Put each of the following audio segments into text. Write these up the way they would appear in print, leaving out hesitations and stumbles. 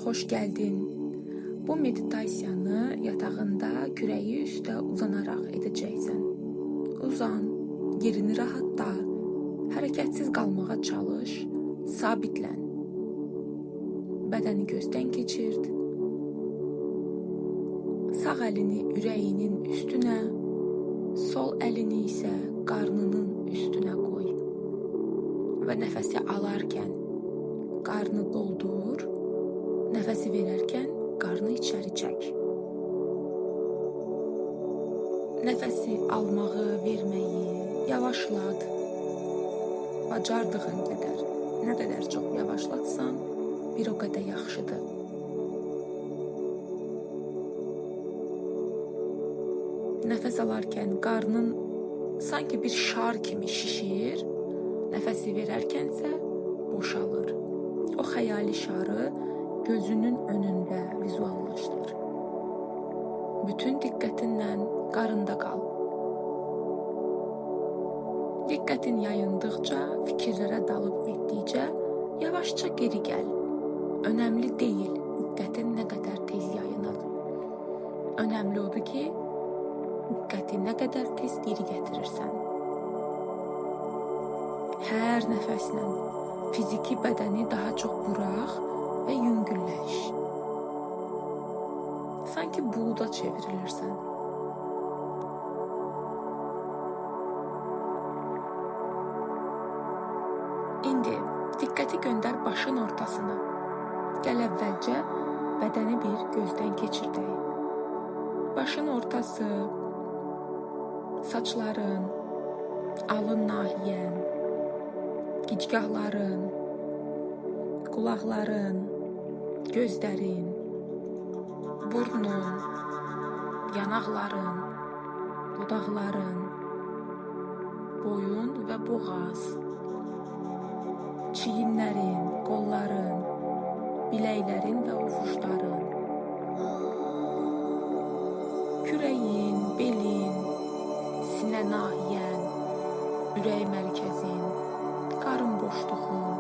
xoş gəldin. Bu meditasiyanı yatağında kürəyi üstə uzanaraq edəcəksən. Uzan, yerini rahatla, hərəkətsiz qalmağa çalış, sabitlən. Bədəni gözdən keçirt. Sağ əlini ürəyinin üstünə, sol əlini isə qarnının üstünə qoy. Və nəfəsi alarkən qarnı doldur, nəfəsi verərkən qarnı içəri çək. Nəfəsi almağı, verməyi yavaşlat. Bacardığın qədər, nə qədər çox yavaşlatsan, bir o qədər yaxşıdır. Nəfəs alarkən qarnın sanki bir şar kimi şişir, nəfəsi verərkənsə boşalır. O xəyali şarı gözünün önündə vizuallaşdır. Bütün diqqətinlə qarında qal. Diqqətin yayındıqca, fikirlərə dalıb getdikcə yavaşca geri gəl. Önəmli deyil diqqətin nə qədər tez yayınır. Önəmli odur ki, diqqəti nə qədər tez geri gətirirsən. Hər nəfəslə fiziki bədəni daha çox burax və yüngülləş. Sanki buluda çevrilirsən. İndi diqqəti göndər başın ortasına. Gəl əvvəlcə bədəni bir gözdən keçirdək. Başın ortası, saçların, alın nahiyən, gicgahların, qulaqların, gözlərin, burnun, yanaqların, dodaqların, boyun və boğaz, çiyinlərin, qolların, biləklərin və ovuçların, kürəyin, belin, sinə nahiyən, ürək mərkəzin, qarın boşluğun,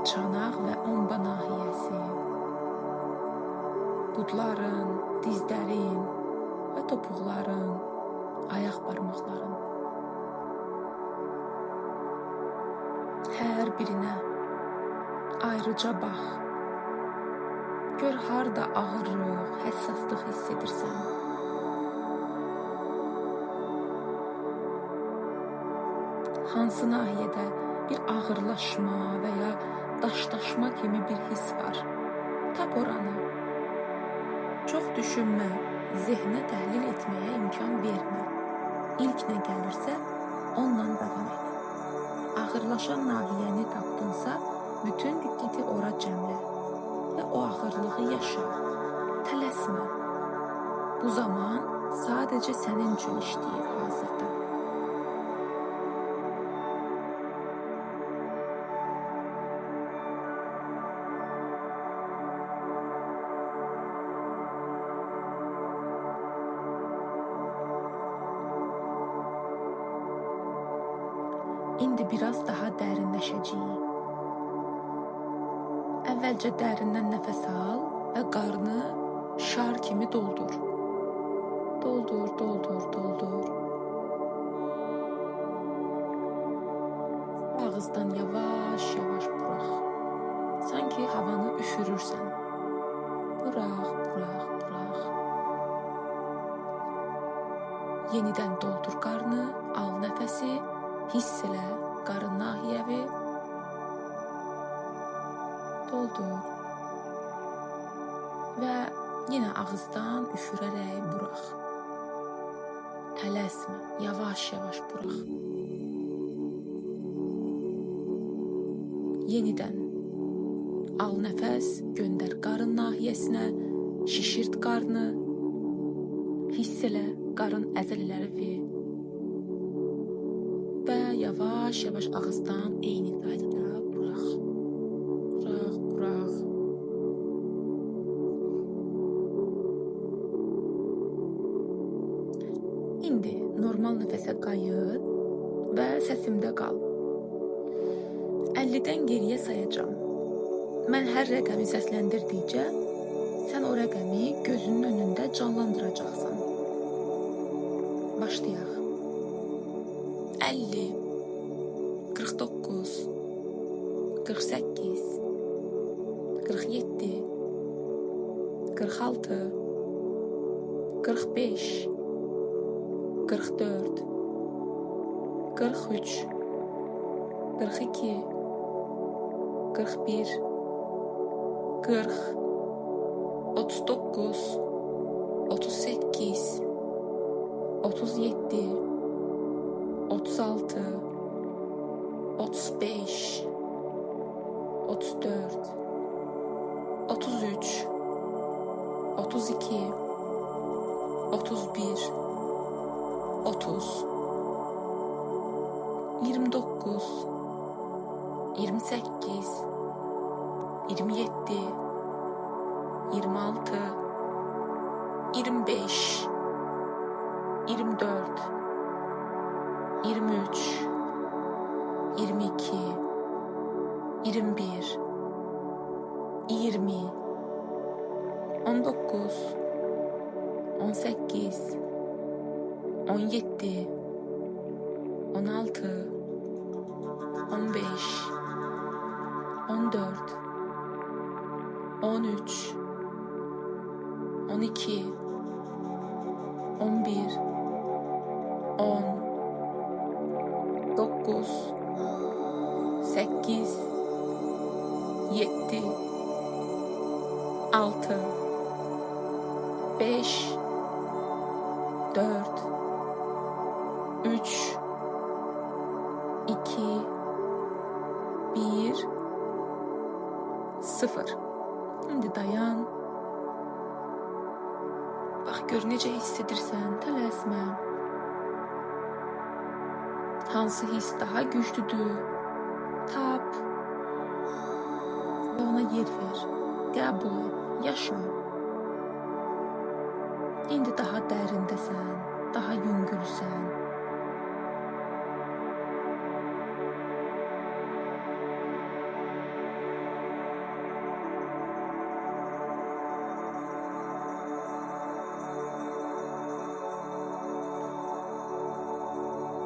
çanaq və omba nahiyəsi, budların, dizlərin və topuqların, ayaq barmaqların. Hər birinə ayrıca bax. Gör harda ağırlıq, həssaslıq hiss edirsən. Hansı nahiyədə bir ağırlaşma və ya daşlaşma kimi bir his var. Tap oranı. Çox düşünmə, zehnə təhlil etməyə imkan vermə. İlk nə gəlirsə, onunla davam et. Ağırlaşan nahiyəni tapdınsa, bütün diqqəti ora cəmlə və o ağırlığı yaşa. Tələsmə. Bu zaman sadəcə sənin üçün işləyir hazırda. İndi biraz daha dərinləşəcəyik. Əvvəlcə dərindən nəfəs al və qarnı şar kimi doldur. Doldur, doldur, doldur. Ağızdan yavaş-yavaş burax. Sanki havanı üfürürsən. Burax, burax, burax. Yenidən doldur qarnı, al nəfəsi, hiss elə qarın nahiyəvi. Doldur. Və yenə ağızdan üfürərək burax. Tələsmə, yavaş-yavaş burax. Yenidən al nəfəs, göndər qarın nahiyəsinə, şişirt qarnı, hiss elə qarın əzələləri və yavaş-yavaş ağızdan eyni qaydada burax. Burax, burax. İndi normal nəfəsə qayıt və səsimdə qal. 50-dən geriyə sayacağım. Mən hər rəqəmi səsləndirdikcə, sən o rəqəmi gözünün önündə canlandıracaqsan. Başlayaq. 50, 49, 48, 47, 46, 45, 44, 43, 42, 41, 40, 39, 38, 37, 36, 35, 34, 33, 32, 31, 30, 29, 28, 27, 26, 25, 24, 23, 22, 21, 20, 19, 18, 17, 16, 15, 14, 13, 12, 11, 10, 9, 8, 7, 6, 5, 4, 3, 2, 1, 0. İndi dayan. Bax, gör necə hiss edirsən, tələsmə. Hansı hiss daha güclüdür? Tap və ona yer ver, qəbul et, yaşa. İndi daha dərindəsən, daha yüngülsən.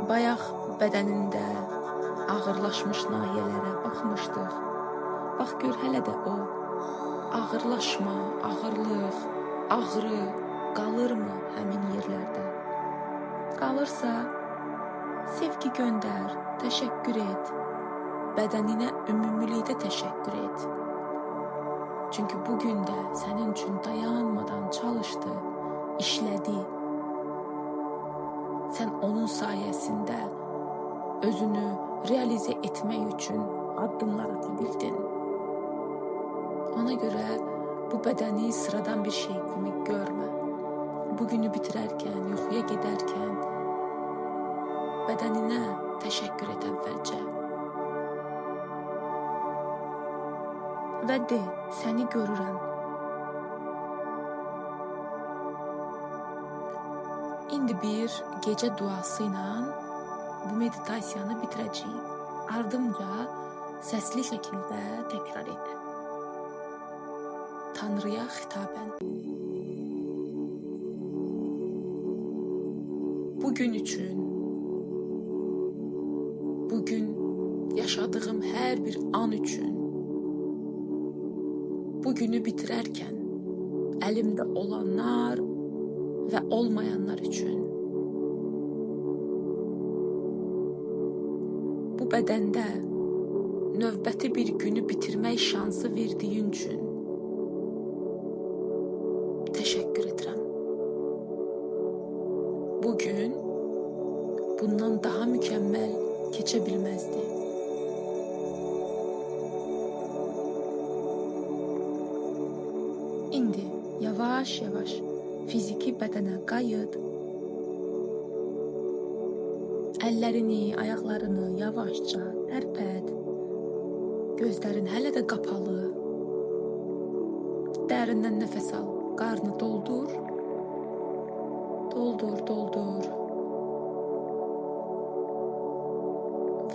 Bayaq bədənində ağırlaşmış nahiyələrə baxmışdıq. Bax, gör hələ də o ağırlaşma, ağırlıq, ağrı qalırmı həmin yerlərdə? Qalırsa, sevgi göndər, təşəkkür et. Bədəninə ümumilikdə təşəkkür et. Çünki bugün də sənin üçün dayanmadan çalışdı, işlədi. Sən onun sayəsində özünü realizə etmək üçün addımlar ata bildin. Ona görə bu bədəni sıradan bir şey kimi görmə. Bugünü bitirərkən, yuxuya gedərkən bədəninə təşəkkür et əvvəlcə. Və de, səni görürəm. İndi bir gecə duası ilə bu meditasiyanı bitirəcəyik. Ardımca səsli şəkildə təkrar et. Tanrıya xitabən. Bugün üçün, bugün yaşadığım hər bir an üçün, bugünü bitirərkən əlimdə olanlar və olmayanlar üçün, bu bədəndə növbəti bir günü bitirmək şansı verdiyin üçün təşəkkür edirəm. Bugün bundan daha mükəmməl keçə bilməzdi. İndi yavaş-yavaş fiziki bədənə qayıt. Əllərini, ayaqlarını yavaşca tərpət. Gözlərin hələ də qapalı. Dərindən nəfəs al. Qarnı doldur. Doldur, doldur.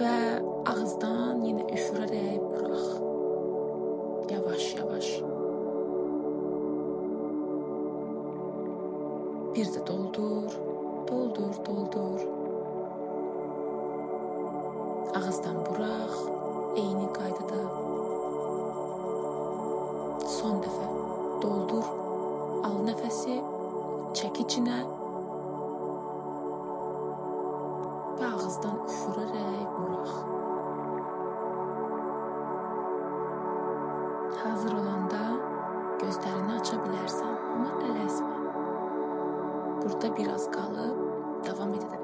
Və ağızdan yenə üfürərək burax. yavaş. Bir də doldur, doldur, doldur. Ağızdan burax, eyni qaydada. Son dəfə doldur, al nəfəsi, çək içinə və ağızdan üfürərək burax. Hazır olanda gözlərini aça bilərsən, amma tələsmə. Burada biraz qalıb davam edə